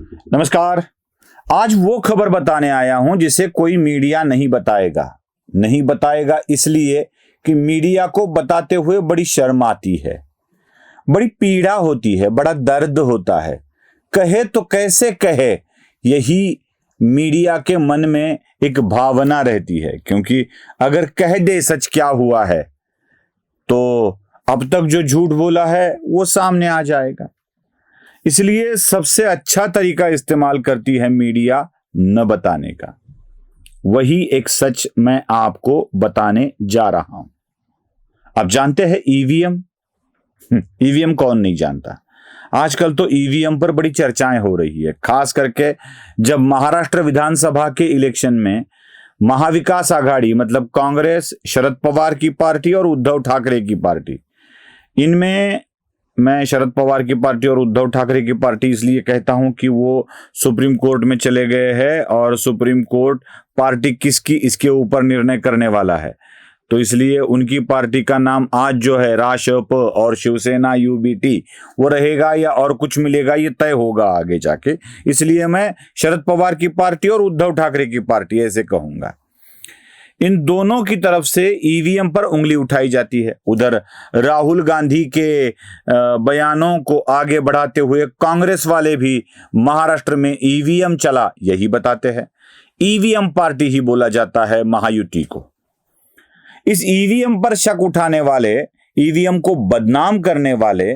नमस्कार। आज वो खबर बताने आया हूं जिसे कोई मीडिया नहीं बताएगा इसलिए कि मीडिया को बताते हुए बड़ी शर्म आती है, बड़ी पीड़ा होती है, बड़ा दर्द होता है। कहे तो कैसे कहे, यही मीडिया के मन में एक भावना रहती है, क्योंकि अगर कह दे सच क्या हुआ है तो अब तक जो झूठ बोला है वो सामने आ जाएगा। इसलिए सबसे अच्छा तरीका इस्तेमाल करती है मीडिया न बताने का। वही एक सच मैं आपको बताने जा रहा हूं। आप जानते हैं ईवीएम? ईवीएम कौन नहीं जानता। आजकल तो ईवीएम पर बड़ी चर्चाएं हो रही है, खास करके जब महाराष्ट्र विधानसभा के इलेक्शन में महाविकास आघाड़ी मतलब कांग्रेस, शरद पवार की पार्टी और उद्धव ठाकरे की पार्टी, इनमें मैं शरद पवार की पार्टी और उद्धव ठाकरे की पार्टी इसलिए कहता हूं कि वो सुप्रीम कोर्ट में चले गए हैं और सुप्रीम कोर्ट पार्टी किसकी इसके ऊपर निर्णय करने वाला है, तो इसलिए उनकी पार्टी का नाम आज जो है राशप और शिवसेना यूबीटी वो रहेगा या और कुछ मिलेगा ये तय होगा आगे जाके। इसलिए मैं शरद पवार की पार्टी और उद्धव ठाकरे की पार्टी ऐसे कहूंगा। इन दोनों की तरफ से ईवीएम पर उंगली उठाई जाती है। उधर राहुल गांधी के बयानों को आगे बढ़ाते हुए कांग्रेस वाले भी महाराष्ट्र में ईवीएम चला यही बताते हैं। ईवीएम पार्टी ही बोला जाता है महायुति को। इस ईवीएम पर शक उठाने वाले, ईवीएम को बदनाम करने वाले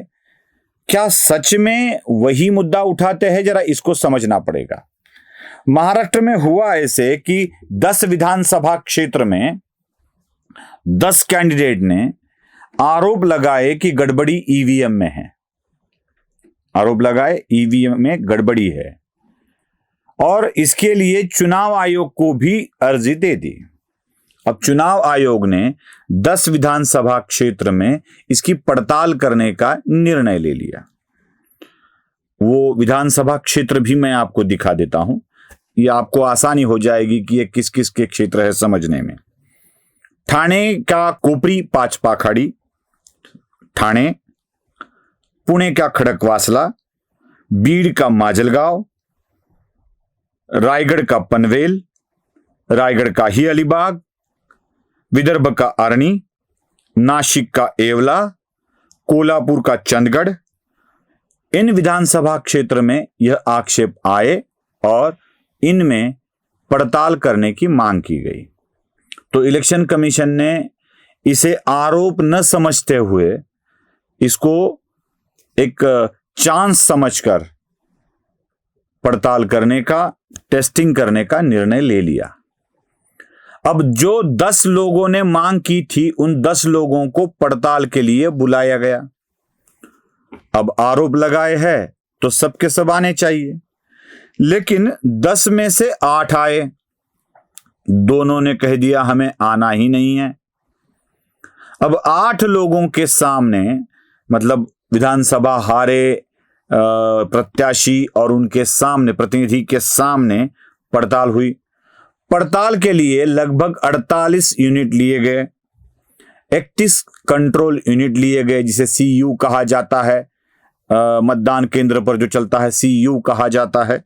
क्या सच में वही मुद्दा उठाते हैं? जरा इसको समझना पड़ेगा। महाराष्ट्र में हुआ ऐसे कि 10 विधानसभा क्षेत्र में 10 कैंडिडेट ने आरोप लगाए कि गड़बड़ी ईवीएम में है, आरोप लगाए ईवीएम में गड़बड़ी है और इसके लिए चुनाव आयोग को भी अर्जी दे दी। अब चुनाव आयोग ने 10 विधानसभा क्षेत्र में इसकी पड़ताल करने का निर्णय ले लिया। वो विधानसभा क्षेत्र भी मैं आपको दिखा देता हूं, ये आपको आसानी हो जाएगी कि ये किस किस के क्षेत्र है समझने में। ठाणे का कोपरी पाचपाखाड़ी, ठाणे, पुणे का खड़कवासला, बीड का माजलगांव, रायगढ़ का पनवेल, रायगढ़ का ही अलीबाग, विदर्भ का अरणी, नासिक का येवला, कोल्हापुर का चंदगढ़। इन विधानसभा क्षेत्र में यह आक्षेप आए और इनमें पड़ताल करने की मांग की गई। तो इलेक्शन कमीशन ने इसे आरोप न समझते हुए इसको एक चांस समझकर पड़ताल करने का, टेस्टिंग करने का निर्णय ले लिया। अब जो 10 लोगों ने मांग की थी उन 10 लोगों को पड़ताल के लिए बुलाया गया। अब आरोप लगाए हैं तो सबके सब आने चाहिए, लेकिन 10 में से 8 आए, दोनों ने कह दिया हमें आना ही नहीं है। अब 8 लोगों के सामने, मतलब विधानसभा हारे प्रत्याशी और उनके सामने, प्रतिनिधि के सामने पड़ताल हुई। पड़ताल के लिए लगभग 48 यूनिट लिए गए, 31 कंट्रोल यूनिट लिए गए जिसे सीयू कहा जाता है, मतदान केंद्र पर जो चलता है सीयू कहा जाता है,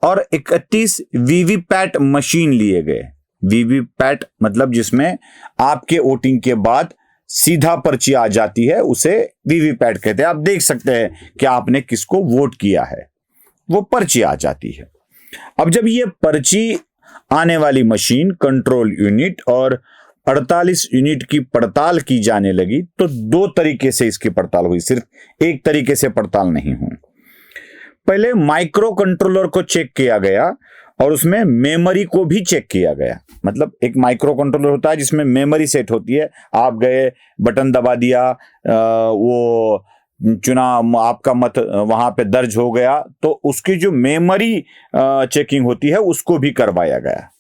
और 31 वीवीपैट मशीन लिए गए। वीवीपैट मतलब जिसमें आपके वोटिंग के बाद सीधा पर्ची आ जाती है, उसे वीवीपैट कहते हैं। आप देख सकते हैं कि आपने किसको वोट किया है, वो पर्ची आ जाती है। अब जब ये पर्ची आने वाली मशीन, कंट्रोल यूनिट और 48 यूनिट की पड़ताल की जाने लगी तो 2 तरीके से इसकी पड़ताल हुई, सिर्फ एक तरीके से पड़ताल नहीं हुई। पहले माइक्रो कंट्रोलर को चेक किया गया और उसमें मेमोरी को भी चेक किया गया। मतलब एक माइक्रो कंट्रोलर होता है जिसमें मेमोरी सेट होती है, आप गए बटन दबा दिया, वो चुनाव आपका मत वहां पे दर्ज हो गया, तो उसकी जो मेमोरी चेकिंग होती है उसको भी करवाया गया।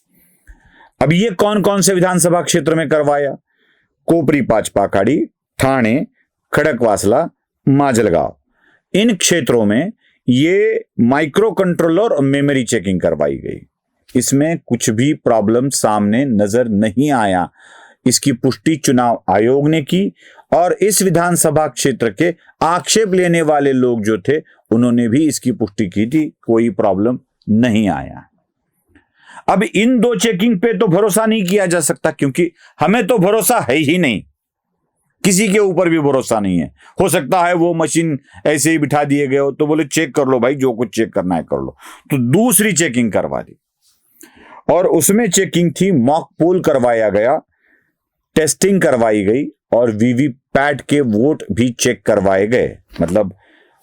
अब ये कौन कौन से विधानसभा क्षेत्र में करवाया? कोपरी पाचपाखाड़ी, ठाणे, खड़कवासला, माजलगांव, इन क्षेत्रों में ये माइक्रो कंट्रोलर और मेमोरी चेकिंग करवाई गई। इसमें कुछ भी प्रॉब्लम सामने नजर नहीं आया। इसकी पुष्टि चुनाव आयोग ने की और इस विधानसभा क्षेत्र के आक्षेप लेने वाले लोग जो थे उन्होंने भी इसकी पुष्टि की थी, कोई प्रॉब्लम नहीं आया। अब इन 2 चेकिंग पे तो भरोसा नहीं किया जा सकता, क्योंकि हमें तो भरोसा है ही नहीं, किसी के ऊपर भी भरोसा नहीं है। हो सकता है वो मशीन ऐसे ही बिठा दिए गए हो तो बोले चेक कर लो भाई, जो कुछ चेक करना है कर लो, तो दूसरी चेकिंग करवा दी। और उसमें चेकिंग थी, मॉक पोल करवाया गया, टेस्टिंग करवाई गई और वीवीपैट के वोट भी चेक करवाए गए। मतलब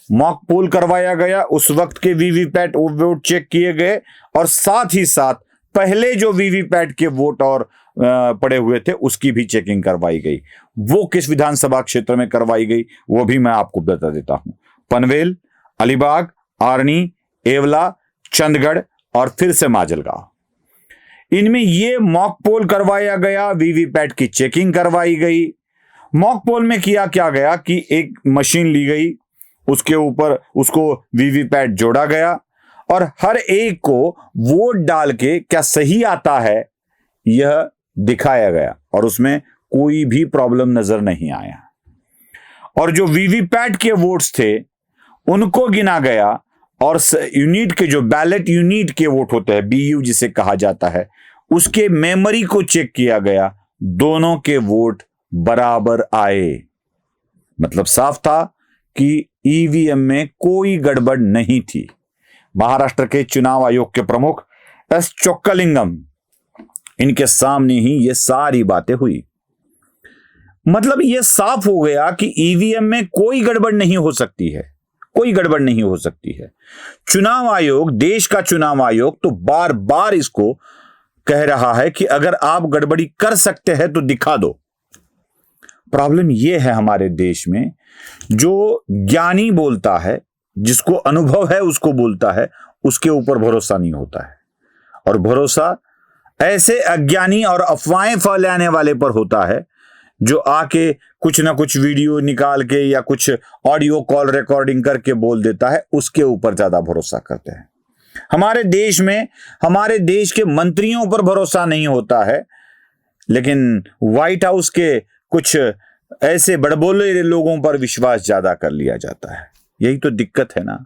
मॉक पोल करवाया गया, उस वक्त के वीवीपैट वोट चेक किए गए और साथ ही साथ पहले जो वीवीपैट के वोट और पड़े हुए थे उसकी भी चेकिंग करवाई गई। वो किस विधानसभा क्षेत्र में करवाई गई वो भी मैं आपको बता देता हूं। पनवेल, अलीबाग, आर्नी, एवला, चंडगढ़ और फिर से माजलगांव, इनमें ये मॉक पोल करवाया गया, वीवीपैट की चेकिंग करवाई गई। मॉक पोल में किया क्या गया कि एक मशीन ली गई, उसके ऊपर उसको वीवीपैट जोड़ा गया और हर एक को वोट डाल के क्या सही आता है यह दिखाया गया और उसमें कोई भी प्रॉब्लम नजर नहीं आया। और जो वीवीपैट के वोट्स थे उनको गिना गया और यूनिट के जो बैलेट यूनिट के वोट होते हैं, बीयू जिसे कहा जाता है, उसके मेमोरी को चेक किया गया, दोनों के वोट बराबर आए। मतलब साफ था कि ईवीएम में कोई गड़बड़ नहीं थी। महाराष्ट्र के चुनाव आयोग के प्रमुख एस चोक्कलिंगम, इनके सामने ही ये सारी बातें हुई। मतलब ये साफ हो गया कि ईवीएम में कोई गड़बड़ नहीं हो सकती है, कोई गड़बड़ नहीं हो सकती है। चुनाव आयोग, देश का चुनाव आयोग तो बार बार इसको कह रहा है कि अगर आप गड़बड़ी कर सकते हैं तो दिखा दो। प्रॉब्लम यह है हमारे देश में, जो ज्ञानी बोलता है, जिसको अनुभव है उसको बोलता है, उसके ऊपर भरोसा नहीं होता है। और भरोसा ऐसे अज्ञानी और अफवाहें फैलाने वाले पर होता है जो आके कुछ ना कुछ वीडियो निकाल के या कुछ ऑडियो कॉल रिकॉर्डिंग करके बोल देता है, उसके ऊपर ज्यादा भरोसा करते हैं। हमारे देश में हमारे देश के मंत्रियों पर भरोसा नहीं होता है, लेकिन व्हाइट हाउस के कुछ ऐसे बड़बोले लोगों पर विश्वास ज्यादा कर लिया जाता है। यही तो दिक्कत है ना।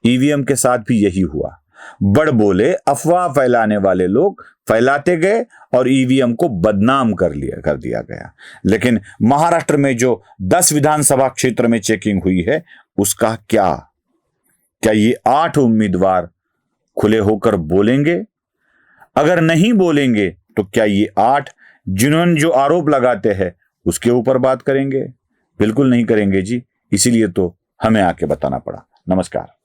ईवीएम के साथ भी यही हुआ, बड़बोले अफवाह फैलाने वाले लोग फैलाते गए और ईवीएम को बदनाम कर दिया गया। लेकिन महाराष्ट्र में जो 10 विधानसभा क्षेत्र में चेकिंग हुई है उसका क्या ये 8 उम्मीदवार खुले होकर बोलेंगे? अगर नहीं बोलेंगे तो क्या ये 8 जिन्होंने जो आरोप लगाते हैं उसके ऊपर बात करेंगे? बिल्कुल नहीं करेंगे जी। इसीलिए तो हमें आके बताना पड़ा। नमस्कार।